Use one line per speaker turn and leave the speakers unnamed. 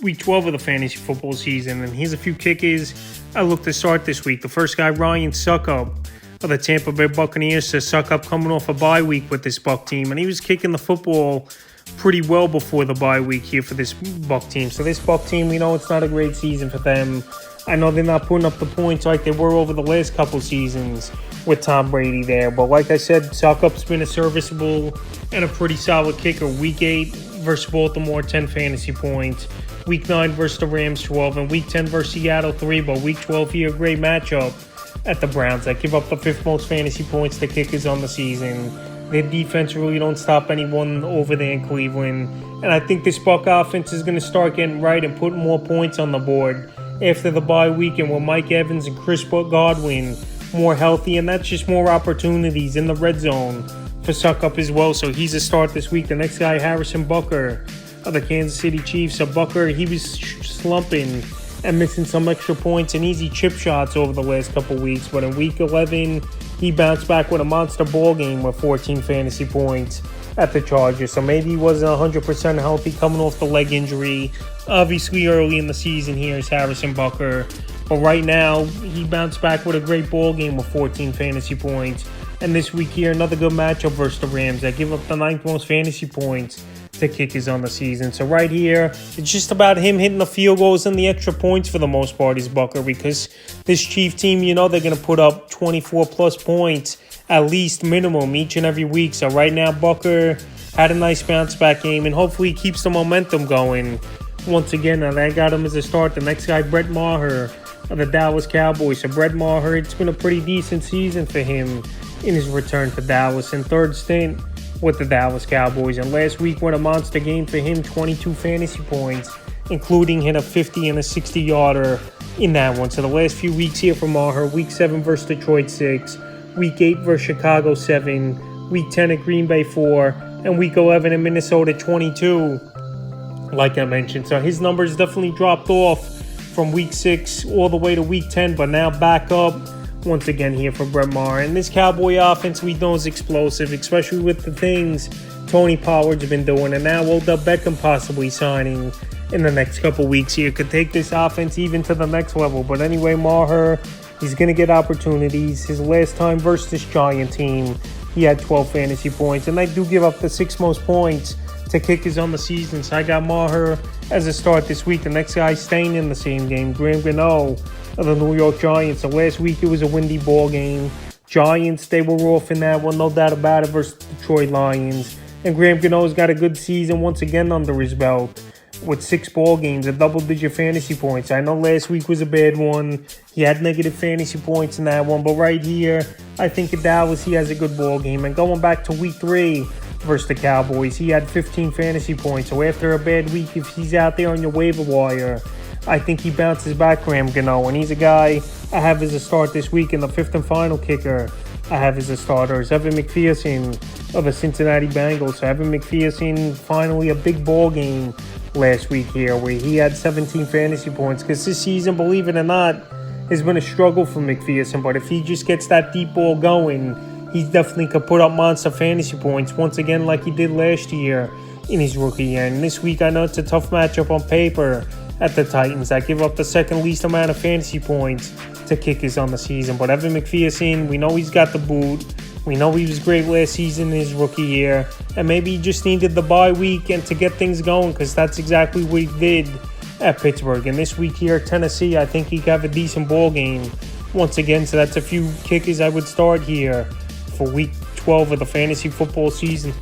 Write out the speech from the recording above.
week 12 of the fantasy football season, and here's a few kickers I look to start this week. The first guy, Ryan Succop of the Tampa Bay Buccaneers. So Succop coming off a bye week with this Buck team, and he was kicking the football pretty well before the bye week here for this Buck team. So this Buck team, we know it's not a great season for them. I know they're not putting up the points like they were over the last couple seasons with Tom Brady there. But like I said, Succop's been a serviceable and a pretty solid kicker. Week 8 versus Baltimore, 10 fantasy points. Week 9 versus the Rams, 12. And Week 10 versus Seattle, 3. But Week 12 here, a great matchup at the Browns that give up the 5th most fantasy points to kickers on the season. Their defense really don't stop anyone over there in Cleveland. And I think this Buck offense is going to start getting right and putting more points on the board after the bye weekend with Mike Evans and Chris Godwin more healthy. And that's just more opportunities in the red zone for Succop as well. So he's a start this week. The next guy, Harrison Butker of the Kansas City Chiefs. So Butker, he was slumping and missing some extra points and easy chip shots over the last couple weeks. But in Week 11, he bounced back with a monster ball game with 14 fantasy points at the Chargers. So maybe he wasn't 100% healthy coming off the leg injury. Obviously early in the season here is Harrison Butker. But right now, he bounced back with a great ball game with 14 fantasy points. And this week here, another good matchup versus the Rams that give up the 9th most fantasy points to kickers on the season. So right here, it's just about him hitting the field goals and the extra points for the most part is Butker, because this Chief team, you know, they're going to put up 24 plus points at least minimum each and every week. So right now, Butker had a nice bounce back game, and hopefully he keeps the momentum going once again. And I got him as a start. The next guy, Brett Maher of the Dallas Cowboys. So Brett Maher, it's been a pretty decent season for him in his return to Dallas and third stint with the Dallas Cowboys. And last week went a monster game for him, 22 fantasy points, including hit a 50 and a 60-yarder in that one. So the last few weeks here for Maher, Week 7 versus Detroit, 6. Week 8 versus Chicago, 7. Week 10 at Green Bay, 4. And Week 11 in Minnesota, 22, like I mentioned. So his numbers definitely dropped off from Week 6 all the way to Week 10, but now back up once again here for Brett Maher. And this Cowboy offense we know is explosive, especially with the things Tony Pollard's been doing. And now Odell Beckham possibly signing in the next couple weeks here could take this offense even to the next level. But anyway, Maher, he's going to get opportunities. His last time versus this Giant team, he had 12 fantasy points. And they do give up the 6th most points to kickers on the season. So I got Maher as a start this week. The next guy staying in the same game, Graham Gano of the New York Giants. So last week it was a windy ball game. Giants, they were off in that one, no doubt about it, versus Detroit Lions. And Graham Gano's got a good season once again under his belt with 6 ball games at double-digit fantasy points. I know last week was a bad one. He had negative fantasy points in that one. But right here, I think in Dallas, he has a good ball game. And going back to Week 3 versus the Cowboys, he had 15 fantasy points. So after a bad week, if he's out there on your waiver wire, I think he bounces back, Graham Gano. And he's a guy I have as a start this week. In the 5th and final kicker I have as a starter is Evan McPherson of the Cincinnati Bengals. So Evan McPherson, finally a big ball game last week here where he had 17 fantasy points, because this season, believe it or not, has been a struggle for McPherson. But if he just gets that deep ball going, he definitely could put up monster fantasy points once again like he did last year in his rookie year. And this week, I know it's a tough matchup on paper at the Titans that give up the second least amount of fantasy points to kickers on the season. But Evan McPherson, we know he's got the boot. We know he was great last season in his rookie year. And maybe he just needed the bye week and to get things going, because that's exactly what he did at Pittsburgh. And this week here at Tennessee, I think he could have a decent ball game once again. So that's a few kickers I would start here for Week 12 of the fantasy football season.